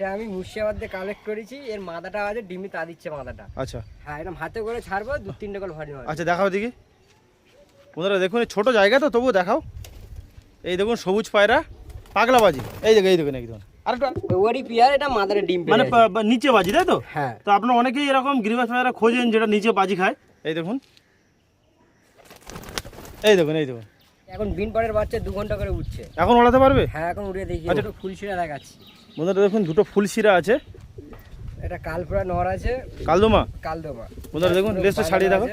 এটা আমি মুর্শিদাবাদ থেকে কালেক্ট করেছি। এর মাথাটা আছে ডিমি তা দিচ্ছে মাথাটা। আচ্ছা হ্যাঁ, এরকম হাতে করে ছাড়বো, 2-3 কল ভারী হবে। আচ্ছা দেখাও দেখি বন্ধুরা, দেখুন এই ছোটো জায়গা তো তবুও দেখাও। এই দেখুন সবুজ পায়রা পাগলা বাজি, এই দেখুন একদম। আর ওরই পিয়ার, এটা মাথাটা ডিম মানে পেড়ে নিচে বাজি তাই তো? হ্যাঁ। তো আপনারা অনেকেই এরকম গিরিবাজ পায়রা খোঁজেন যেটা নিচে বাজি খায়। এই দেখুন এই দেখুন এখন বিন পরের বাচ্চা 2 ঘন্টা করে উঠছে। এখন ওড়াতে পারবে? হ্যাঁ, এখন উড়িয়ে দেখি। আচ্ছা। একটু ফুলশিরা দেখাচ্ছি বন্ধুরা দেখুন দুটো ফুলশিরা আছে। এটা কালপুরা নর আছে, কালদমা। কালদমা। বন্ধুরা দেখুন লেজটা ছাড়িয়ে দেখো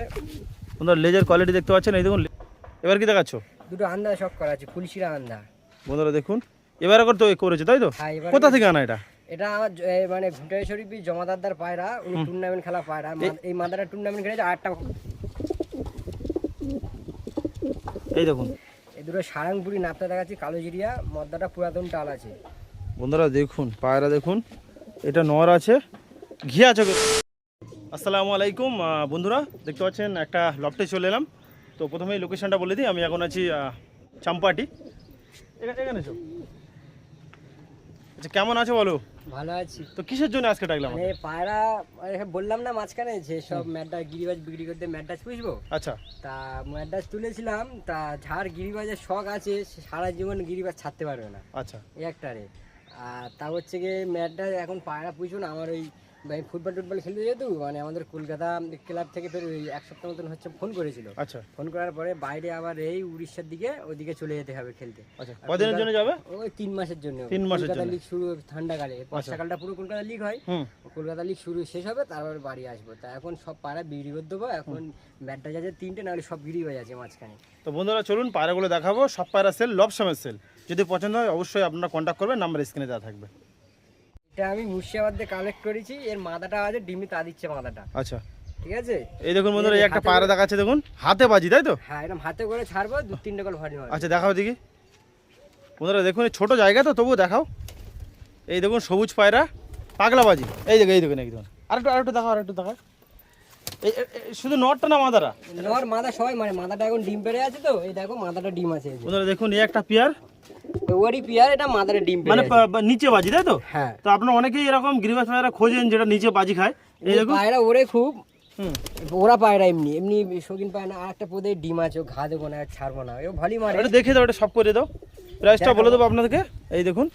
বন্ধুরা, লেজের কোয়ালিটি দেখতে পাচ্ছেন। এই দেখুন এবার কি দেখাচ্ছ? দুটো আন্দা শক করা আছে, ফুলশিরা আন্দা। বন্ধুরা দেখুন এবার তো করেছে তাই তো? হ্যাঁ, এবার কোথা থেকে আনা এটা? এটা আমার মানে ঘুটাই শরীফি জমাদারদার পায়রা, উনি টুর্নামেন্ট খেলা পায়রা। এই মাদারটা টুর্নামেন্ট খেলেছে 8টা। এই দেখুন এই দুটো সারাংপুরি নাপটা দেখাচ্ছি, কালো জিরিয়া, মদ্দাটা পুরাতন টাল আছে। বন্ধুরা দেখুন পায়রা দেখুন, এটা নর আছে, ঘিয়া চোখে। আসসালামু আলাইকুম বন্ধুরা, দেখতে পাচ্ছেন একটা লফটে চলে এলাম। তো প্রথমেই লোকেশনটা বলে দিই, আমি এখন আছি চাম্পাটি। এখানে এসো। আচ্ছা কেমন আছো বলো? ভালো আছি। তো কিসের জন্য আজকে ডাকলাম? মানে পায়রা বললাম না মাঝখানে যে সব ম্যাডাস গিরিবাজ বিক্রি করতে ম্যাডাস পুষবো। আচ্ছা তা ম্যাডাস তুলেছিলাম, তা ঝাড় গিরিবাজের শখ আছে, সে সারা জীবন গিরিবাজ ছাড়তে পারবে না। আচ্ছা এই একটারে। আর তা হচ্ছে গিয়ে ম্যাডাস এখন পায়রা পুষবো না। আমার ওই ফুটবল টুটবল খেলতে যেহেতু মানে আমাদের কলকাতা ক্লাব থেকে ফের ওই 1 সপ্তাহ মতন হচ্ছে ফোন করেছিল। আচ্ছা ফোন করার পরে বাইরে আবার এই উড়িষ্যার দিকে ওদিকে চলে যেতে হবে খেলতে। আচ্ছা কদিনের জন্য যাবে? ওই 3 মাসের জন্য। 3 মাসের কলকাতা জন্য। লিগ শুরু ঠান্ডাকালে, বর্ষাকালটা পুরো কলকাতা লিগ হয়। কলকাতা লিগ শুরু শেষ হবে, তারপর বাড়ি আসবো। তা এখন সব পায়রা বিক্রি করে দেবো। এখন ব্যাটটা যাচ্ছে 3টে, নাহলে সব বিক্রি হয়ে যাচ্ছে মাঝখানে। তো বন্ধুরা চলুন পায়রাগুলো দেখাবো। সব পায়রা সেল, লব সমেত সেল। যদি পছন্দ হয় অবশ্যই আপনারা কন্ট্যাক্ট করবেন, নাম্বার স্ক্রিনে দেওয়া থাকবে। এটা আমি মুর্শিদাবাদ থেকে কালেক্ট করেছি। এর মাথাটা আছে ডিমি তা দিচ্ছে মাথাটা। আচ্ছা ঠিক আছে। এই দেখুন বন্ধুরা, এই একটা পায়রা দেখাচ্ছে দেখুন, হাতে বাজি তাই তো? হ্যাঁ, এরকম হাতে করে ছাড়বো, 2-3 কল ভারী হবে। আচ্ছা দেখাও দেখি বন্ধুরা, দেখুন এই ছোটো জায়গা তো তবুও দেখাও। এই দেখুন সবুজ পায়রা পাগলা বাজি, এই দেখুন একদম। আরেকটু দেখাও, এই শুধু নটটা না মাদারা? নর মাথা সবাই মানে, মাথাটা এখন ডিম পেড়ে আছে। তো এই দেখো মাথাটা ডিম আছে। বন্ধুরা দেখুন এই একটা পেয়ার, ওরই পিয়ার, এটা মাথাটা ডিম পেড়ে মানে আছে। নিচে বাজি তাই তো? হ্যাঁ। তো আপনারা অনেকেই এরকম গিরিবাজ পায়রা খোঁজেন যেটা নিচে বাজি খায়। এই দেখুন পায়রা ওরে খুব, ওরা পায়রা এমনি এমনি শৌখিন পায় না। আর একটা পদে ডিম আছে, ও ঘা দেবো না, ছাড়বো না, ও ভালোই মারে। এটা দেখে দাও, এটা সব করে দাও, প্রাইসটা বলে দেবো আপনাদেরকে। এই দেখুন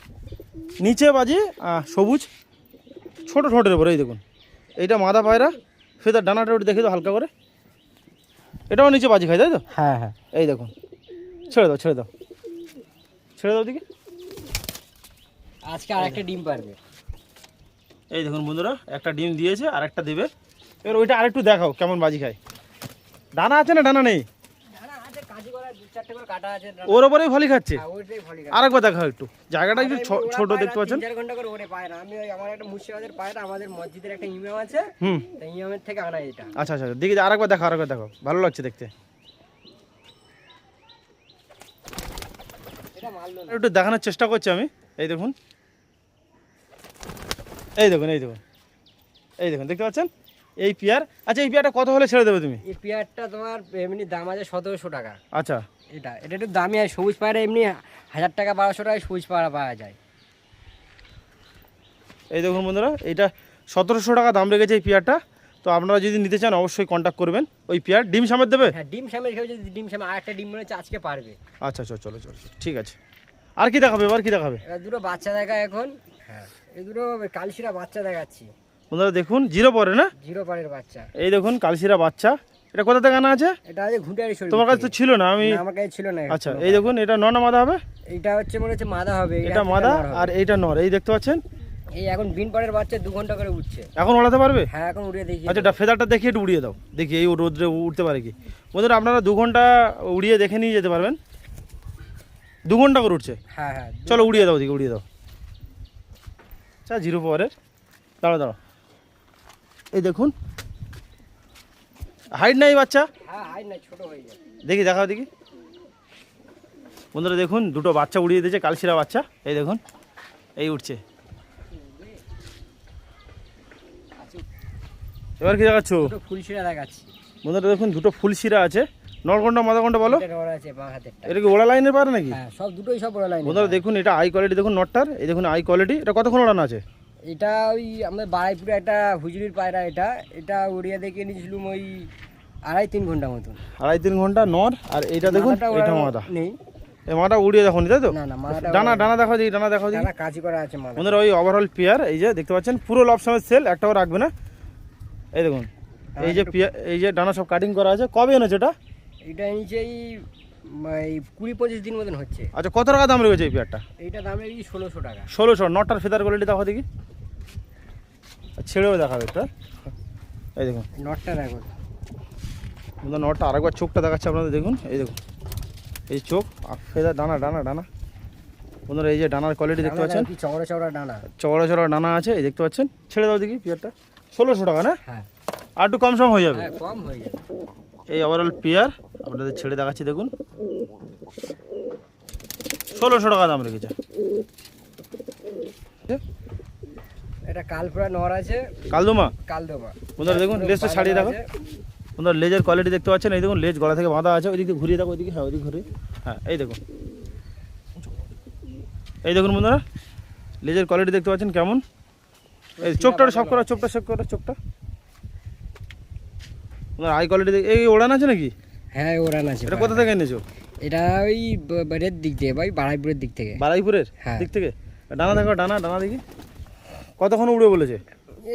নিচে বাজি সবুজ ছোট ঠোঁটের উপরে। এই দেখুন এইটা মাদা পায়রা, ফেদার ডানাটা ওটা দেখে দাও হালকা করে। এটাও নিচে বাজি খায় তাই তো? হ্যাঁ হ্যাঁ। এই দেখুন ছেড়ে দাও দিকে। আজকে আর একটা ডিম পারবে। এই দেখুন বন্ধুরা, একটা ডিম দিয়েছে, আর একটা দেবে। এবার ওইটা আরেকটু দেখাও কেমন বাজি খায়। ডানা আছে না ডানা নেই? ওর ওপরেই ভলি খাচ্ছে। আরেকবার দেখাও একটু, জায়গাটা একটু ছোট দেখতে পাচ্ছেন। 4 ঘন্টা করে ওরে পায়রা। আমি আমার একটা মুর্শিদাবাদের পায়রা, আমাদের মসজিদের একটা ইমাম আছে, তাই ইমামের থেকে আনা এটা। আচ্ছা দেখি আরেকবার দেখাও, ভালো লাগছে দেখতে। এটা মারলো না। একটু দেখানোর চেষ্টা করছি আমি। এই দেখুন দেখতে পাচ্ছেন এই পেয়ার। আচ্ছা এই পেয়ারটা কত হলে ছেড়ে দেবে তুমি? এই পেয়ারটা তোমার এমনি দাম আছে 1700 টাকা। আচ্ছা এটা একটু দামি আছে। সবুজ পায়রা এমনি 1000 টাকা 1200 টাকায় সবুজ পায়রা পাওয়া যায়। এই দেখুন বন্ধুরা, এইটা 1700 টাকা দাম রেখেছে এই পেয়ারটা। তো আপনারা যদি নিতে চান অবশ্যই কন্ট্যাক্ট করবেন। ওই পেয়ার ডিম সামেত দেবে? হ্যাঁ, ডিম সামের খেয়ে যদি ডিম সামে আর একটা ডিম মনে হচ্ছে আজকে পারবে। আচ্ছা চলো ঠিক আছে। আর কি দেখাবে? এবার দুটো বাচ্চা দেখা এখন। হ্যাঁ, এই দুটো কালশিরা বাচ্চা দেখাচ্ছি। বন্ধুরা দেখুন জিরো পরে না? জিরো পারের বাচ্চা। এই দেখুন কালশিরা বাচ্চা। এটা কোথা থেকে আনা আছে? এটা আছে ঘুটারি শরীফ। তোমার কাছে তো ছিল না? আমার কাছে ছিল না। আচ্ছা এই দেখুন, এটা নর না মাদা হবে? এটা হচ্ছে মনে হচ্ছে মাদা হবে। এটা মাদা আর এইটা নর। এই দেখতে পাচ্ছেন এই এখন বিন পরের বাচ্চা 2 ঘন্টা করে উঠছে। এখন ওড়াতে পারবে? হ্যাঁ, এখন উড়িয়ে দেখি। আচ্ছা ফেদারটা দেখিয়ে একটু উড়িয়ে দাও দেখি, এই রোদ্রে উঠতে পারে কি। বন্ধুরা আপনারা 2 ঘন্টা উড়িয়ে দেখে নিয়ে যেতে পারবেন। 2 ঘন্টা করে উঠছে? হ্যাঁ। চলো উড়িয়ে দাও দিকে, উড়িয়ে দাও। আচ্ছা জিরো পাওয়ারের, দাঁড়াও। এই দেখুন হাইট নাই বাচ্চা? হ্যাঁ, হাইট না, ছোট হয়ে যায়। দেখাও দেখি। বন্ধুরা দেখুন দুটো বাচ্চা উড়িয়ে দিয়েছে, কালশিরা বাচ্চা। এই দেখুন এই উঠছে। এবার কি দেখাচ্ছ? দুটো ফুলশিরা দেখাচ্ছি। বন্ধুরা দেখুন দুটো ফুলশিরা আছে। নরকন্ডা মাদা কোনটা বলো? এটা নর আছে বাঁ হাতেরটা। এটা কি ওড়া লাইনের পারে নাকি? হ্যাঁ, সব দুটোই সব ওড়া লাইন। বন্ধুরা দেখুন এটা আই কোয়ালিটি দেখুন নটটার। এই দেখুন আই কোয়ালিটি। এটা কতক্ষণ ওড়ানো আছে? এটা ওই আমাদের বারাইপুরে একটা হুজুরির পায়রা, এটা এটা উড়িয়া দেখে নিয়েছিলাম ওই 2.5-3 ঘন্টা মতন। 2.5-3 ঘন্টা নর। আর এইটা দেখুন, মাথাটা এটা ওরা মাদা। নেই, এই মাটা উড়িয়ে দেখুন, তাই তো? না না মাথাটা ডানা ডানা দেখো দিই, ডানা দেখো দিই। ডানা কাজি করা আছে মাথা। আমাদের ওই ওভারঅল পেয়ার, এই যে দেখতে পাচ্ছেন পুরো লব সমেত সেল, একটাও রাখবে না। এই দেখুন এই যে পেয়ার, এই যে ডানা সব কাটিং করা আছে। কবে এনেছো এটা? এটা নিচে এই 20-25 দিন মতন হচ্ছে। আচ্ছা, কত টাকা দাম রয়েছে এই পেয়ারটা? এইটা দাম রেখেছি 1600 টাকা। 1600। নটটার ফেদার কোয়ালিটি দেখো দেখি, ছেড়েও দেখাবে একটা। এই দেখুন নটটা দেখো, বন্ধুরা নটটা আরেকবার চোখটা দেখাচ্ছে আপনাদের, দেখুন এই দেখুন এই চোখ আর ফেদার, ডানা ডানা ডানা। বন্ধুরা এই যে ডানার কোয়ালিটি দেখতে পাচ্ছেন, কি চওড়া চওড়া ডানা, চওড়া চওড়া ডানা আছে, এই দেখতে পাচ্ছেন। ছেড়ে দাও দেখি পেয়ারটা। 1600 টাকা না? হ্যাঁ আর একটু কম সম হয়ে যাবে। হ্যাঁ কম হয়ে যাবে। এই ওভারঅল পেয়ার আপনাদের ছেড়ে দেখাচ্ছি, দেখুন 1600 টাকা দাম রেখেছে। এটা কালপুরা নর আছে, কালদমা। কালদমা। বন্ধুরা দেখুন লেজটা ছাড়িয়ে দেখো। বন্ধুরা লেজের কোয়ালিটি দেখতে পাচ্ছেন, এই দেখুন লেজ গলা থেকে বাঁধা আছে। ওইদিকে ঘুরিয়ে দেখো, ওইদিকে, হ্যাঁ ওইদিকে ঘুরিয়ে, হ্যাঁ এই দেখুন, এই দেখুন বন্ধুরা লেজের কোয়ালিটি দেখতে পাচ্ছেন কেমন। এই চোখটা সব করা, চোখটা সব করা, চোখটা। বন্ধুরা আই কোয়ালিটি এই ওড়ান আছে নাকি? হ্যাঁ ওরান আছে। এটা কোথা থেকে এনেছো? এটা ওই বাইরের দিক থেকে, ভাই বারাইপুরের দিক থেকে। বারাইপুরের হ্যাঁ। দিক থেকে? ডানা দেখো, ডানা ডানা দেখি কতক্ষণ উড়বে বলেছে?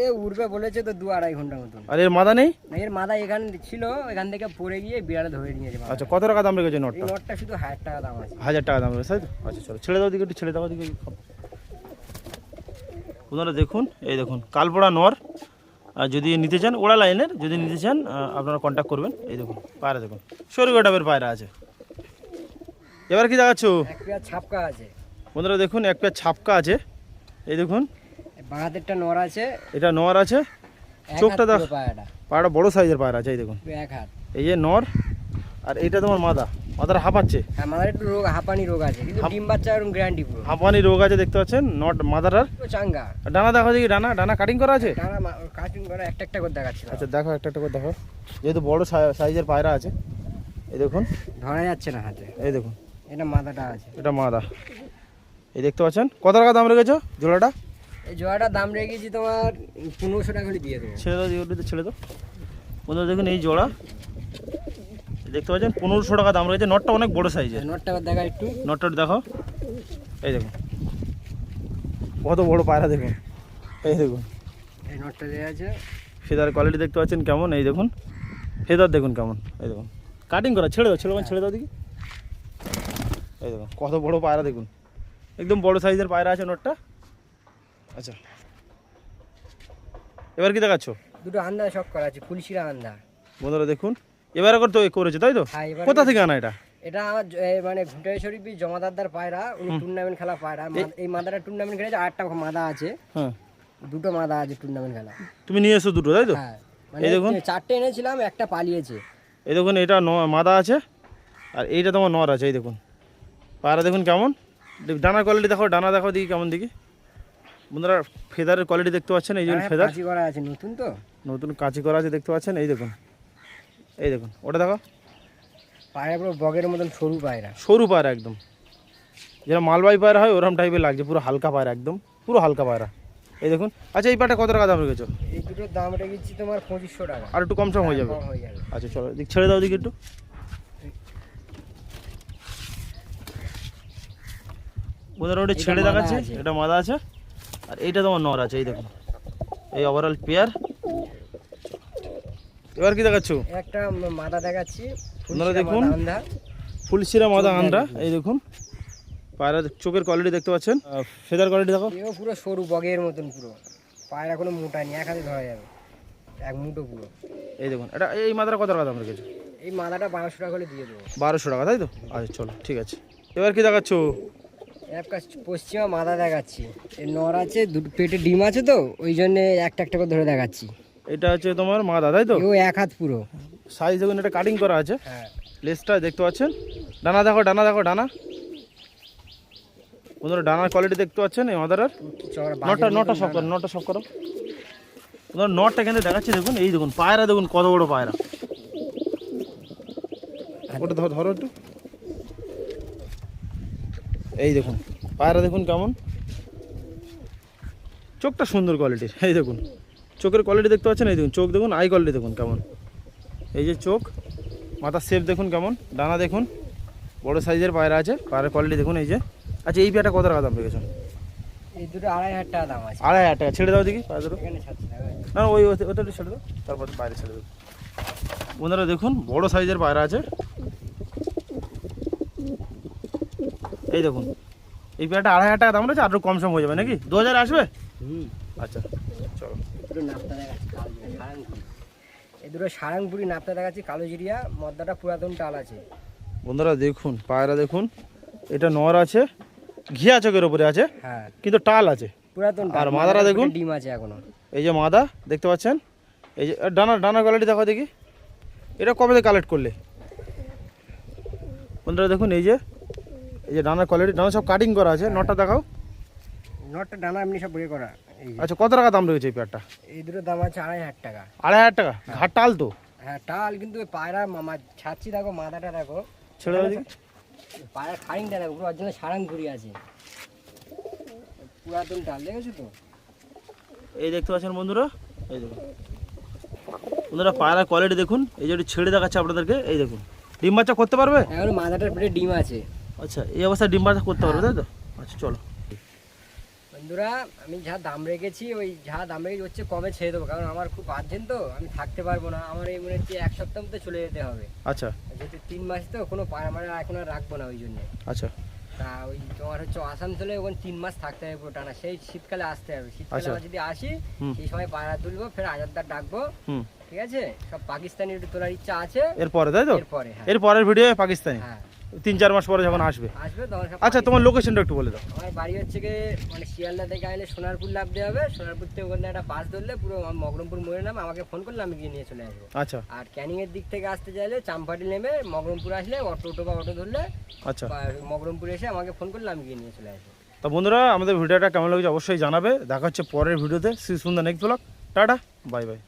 এ উড়বে বলেছে তো 2-2.5 ঘন্টা মতন। আর এর মাথা নেই? না, এর মাথা এখানে ছিল, এখান থেকে পড়ে গিয়ে বিড়ালে ধরে নিয়েছে মাথা। আচ্ছা, কত টাকা দাম রেখেছে এই নটটা? নটটা শুধু 1000 টাকা দাম আছে। 1000 টাকা দাম রয়েছে, তাই তো? আচ্ছা চলো ছেড়ে দাও দিকে, একটু ছেড়ে দাও দিকে। আপনারা দেখুন, এই দেখুন কালপোড়া নর। আর যদি নিতে চান ওড়া লাইনের, যদি নিতে চান আপনারা কন্ট্যাক্ট করবেন। এই দেখুন পায়রা দেখুন, সরুগোটাবের পায়রা আছে। এবার কি দেখাচ্ছ? এক পেয়ার ছাপকা আছে। বন্ধুরা দেখুন এক পেয়ার ছাপকা আছে। এই দেখুন বাহাতেরটা নর আছে, এটা নর আছে। এক চোখটা হাত দেখ, পুরো পায়রাটা, পায়রাটা বড় সাইজের পায়রা আছে। এই দেখুন পুরো এক হাত। এই যে নর। আর এইটা তোমার মাদা, মাদাটা হাঁপাচ্ছে। হ্যাঁ মাথার একটু রোগ, হাঁপানি রোগ আছে, কিন্তু ডিম বাচ্চা এরকম গ্যারান্টি পুরো। হাঁপানি রোগ আছে দেখতে পাচ্ছেন নট মাদাটার। পুরো চাঙ্গা। ডানা দেখো দেখি, ডানা ডানা কাটিং করা আছে। টানা কাটিং করে একটা একটা করে দেখাচ্ছি। আচ্ছা দেখো, একটা একটা করে দেখো, যেহেতু বড় সাইজের পায়রা আছে। এই দেখুন ধরা যাচ্ছে না হাতে। এই দেখুন এটা মাথাটা আছে, এটা মাদা। এই দেখতে পাচ্ছেন। কত টাকা দাম রেখেছো জোড়াটা? এই জোড়াটার দাম রেখেছি তোমার 1500 টাকা করে দিয়ে দেবো। ছেড়ে দাও ইউটিউবে, ছেড়ে দাও। বন্ধুরা দেখুন এই জোড়া দেখতে পাচ্ছেন 1500 টাকা দাম রয়েছে। নটটা অনেক বড় সাইজের। নটটা দেখা একটু, নটটা দেখো, এই দেখুন কত বড় পায়রা দেখুন। এই দেখুন এই নটটা দেওয়া আছে। ফেদার কোয়ালিটি দেখতে পাচ্ছেন কেমন। এই দেখুন ফেদার দেখুন কেমন। এই দেখুন কাটিং করা। ছেড়ে দাও, ছেড়ে দাও দেখি। এই দেখুন কত বড় পায়রা দেখুন, একদম বড় সাইজের পায়রা আছে নটটা। আচ্ছা এবার কি দেখাচ্ছ? দুটো আন্দা শখ করা আছে, ফুলশিরা আন্দা। বন্ধুরা দেখুন এবার একবার তো করেছে, তাই তো? হ্যাঁ, এবারে কোথা থেকে আনা এটা? এটা আমার মানে ঘুটাই শরীফি জমাদারদার পায়রা, উনি টুর্নামেন্ট খেলা পায়রা। এই মাদাটা টুর্নামেন্ট খেলেছে, আরেকটা মাদা আছে। হ্যাঁ দুটো মাদা আছে টুর্নামেন্ট খেলা। তুমি নিয়ে এসো দুটো, তাই তো? হ্যাঁ এই দেখুন। মানে 4টে এনেছিলাম, একটা পালিয়েছে। এই দেখুন এটা মাদা আছে, আর এইটা তোমার নর আছে। এই দেখুন পায়রা দেখুন কেমন। ডানার কোয়ালিটি দেখো, ডানা দেখো দেখি কেমন দেখি। বন্ধুরা ফেদারের কোয়ালিটি দেখতে পাচ্ছেন, এই যে ফেদার কাঁচি করা আছে, নতুন তো, নতুন কাঁচি করা আছে দেখতে পাচ্ছেন। এই দেখুন, এই দেখুন ওটা দেখো, পায়রা পুরো বগের মতন সরু পায়রা। সরু পায়রা একদম, যেটা মালবাহী পায়রা হয় ওরকম টাইপের লাগছে, পুরো হালকা পায়রা, একদম পুরো হালকা পায়রা। এই দেখুন। আচ্ছা এই পাটা কত টাকা দাম রেখেছো? এই দুটোর দাম রেখেছি তোমার 2500 টাকা। আর একটু কম সম হয়ে যাবে? কম হয়ে যাবে। আচ্ছা চলো দিক ছেড়ে দাও দিকে একটু। বন্ধুরা ওটা ছেড়ে মাদা দেখাচ্ছি, আছে। এটা মাদা আছে, আর এইটা তোমার নর আছে। এই দেখুন এই ওভারঅল পেয়ার। এবার কি দেখাচ্ছ? একটা মাদা দেখাচ্ছি, আপনারা দেখুন আন্দা। ফুলশিরা মাদা আন্ডা। এই দেখুন পায়রা চোখের কোয়ালিটি দেখতে পাচ্ছেন, ফেদার কোয়ালিটি দেখো। এও পুরো সরু বগের মতন পুরো, পায়রা কোনো মোটা নেই, এক হাতে ধরা যাবে, এক মুঠো পুরো। এই দেখুন এটা, এই মাদাটা কত টাকা দাম রেখেছো? এই মাদাটা 1200 টাকা করে দিয়ে দেবো। 1200 টাকা, তাই তো? আচ্ছা চলো ঠিক আছে। এবার কি দেখাচ্ছ? একটা পশ্চিমা মাদা দেখাচ্ছি, এর নর আছে, দুটো পেটে ডিম আছে, তো ওই জন্য একটা একটা করে ধরে দেখাচ্ছি। এটা হচ্ছে তোমার মাদা, তাই তো? এও এক হাত পুরো। সাইজ দেখুন, এটা কাটিং করা আছে। হ্যাঁ লেজটা দেখতে পাচ্ছেন, ডানা দেখো, ডানা দেখো, ডানা। বন্ধুরা ডানার কোয়ালিটি দেখতে পাচ্ছেন এই মাদারার। চওড়া নটা সব করো, নটা সব করো। বন্ধুরা নটটা এখানে দেখাচ্ছি দেখুন। এই দেখুন পায়রা দেখুন কত বড় পায়রা। ওটা ধরো, ধরো একটু। এই দেখুন পায়রা দেখুন কেমন। চোখটা সুন্দর কোয়ালিটির, এই দেখুন চোখের কোয়ালিটি দেখতে পাচ্ছেন, এই দেখুন চোখ দেখুন, আই কোয়ালিটি দেখুন কেমন, এই যে চোখ, মাথার শেপ দেখুন কেমন, ডানা দেখুন, বড় সাইজের পায়রা আছে, পায়রার কোয়ালিটি দেখুন এই যে। আচ্ছা এই পেয়ারটা কত টাকা দাম রেখেছেন? এই দুটো 2,500 টাকা দাম আছে। 2,500 টাকা, ছেড়ে দাও দেখি পায়রা দুটো। এখানে ছাড়ছি না ভাই। না ওই ওটা ছেড়ে দাও, তারপর বাইরে ছেড়ে দেবো। বন্ধুরা দেখুন বড় সাইজের পায়রা আছে, এই দেখুন এই পেয়ারটা 2,500 টাকা দাম রয়েছে, আরও কম সম হয়ে যাবে নাকি? 2,000 আসবে? আচ্ছা চলো। দুটো নাপ্তা দেখাচ্ছি কালো জিরিয়া, সারাংপুরি। এই দুটো সারাংপুরি নাপ্তা দেখাচ্ছি, কালো জিরিয়া, মদ্দাটা পুরাতন টাল আছে। বন্ধুরা দেখুন পায়রা দেখুন, এটা নর আছে, ঘিয়া চোখের উপরে আছে, হ্যাঁ কিন্তু টাল আছে। পুরাতন টাল। আর মাদাটা দেখুন, ডিম আছে এখনো। এই যে মাদা দেখতে পাচ্ছেন, এই যে ডানা কোয়ালিটি দেখো দেখি, এটা কবে থেকে কালেক্ট করলে? বন্ধুরা দেখুন এই যে ডানার কোয়ালিটি, ডানা সব কাটিং করা আছে। নটটা দেখাও। নটটা ডানা এমনি সব বের করা। এই যে। আচ্ছা কত টাকা দাম রয়েছে এই পেয়ারটা? এই দুটো দাম আছে 2,500 টাকা। 2,500 টাকা? ঘাট টাল তো। হ্যাঁ টাল, কিন্তু ওই পায়রা মামা ছাড়ছি দেখো, মাথাটা দেখো, ছেড়ে দাও দেখি। পায়রা খাড়িংটা দেখো, পুরো অরিজিনাল সারাংপুরি আছে, পুরাতন টাল, দেখেছো তো? এই দেখতে পাচ্ছেন বন্ধুরা, এই দেখুন বন্ধুরা পায়রার কোয়ালিটি দেখুন, এই যে একটু ছেড়ে দেখাচ্ছে আপনাদেরকে, এই দেখুন ডিম বাচ্চা করতে পারবে? এখন মাথাটার পেটে ডিম আছে। আচ্ছা এই অবস্থায় ডিম বাচ্চা করতে পারবে তাই তো? আচ্ছা চলো। বন্ধুরা আমি যা দাম রেখেছি, ওই যা দাম রেখেছি হচ্ছে কমে ছেড়ে দেবো, কারণ আমার খুব আর্জেন্ট তো, আমি থাকতে পারবো না, আমার এই মনে হচ্ছে 1 সপ্তাহ মধ্যে চলে যেতে হবে। আচ্ছা যেহেতু 3 মাস তো কোনো পায়রা মারা এখন আর রাখবো না ওই জন্য। আচ্ছা তা ওই তোমার হচ্ছে আসানসোলে ওখানে 3 মাস থাকতে হবে পুরো টানা, সেই শীতকালে আসতে হবে। শীতকালে আচ্ছা। আবার যদি আসি হুম। সেই সময় পায়রা তুলবো, ফের আজাদদার ডাকবো, হুম, ঠিক আছে? সব পাকিস্তানি একটু তোলার ইচ্ছা আছে এরপরে তাই তো? এরপরে। হ্যাঁ এর পরের ভিডিও পাকিস্তানি হ্যাঁ 3-4 মাস পরে যখন আসবে। আসবে তখন সব আচ্ছা তোমার লোকেশনটা একটু বলে দাও। আমার বাড়ি হচ্ছে গিয়ে মানে শিয়ালদা থেকে আইলে সোনারপুর নামতে হবে, সোনারপুর থেকে ওখানে একটা বাস ধরলে পুরো মগরমপুর মোড়ে নামে, আমাকে ফোন করলে আমি গিয়ে নিয়ে চলে আসবো। আচ্ছা আর ক্যানিং এর দিক থেকে আসতে চাইলে চাম্পাটি নেমে মগরমপুর আসলে অটো বা অটো ধরলে আচ্ছা। বা মগরমপুর এসে আমাকে ফোন করলে আমি গিয়ে নিয়ে চলে আসবো। তো বন্ধুরা আমাদের ভিডিওটা কেমন লাগছে অবশ্যই জানাবে। দেখা হচ্ছে পরের ভিডিওতে। সি সুন্দর next blog. Tata bye bye.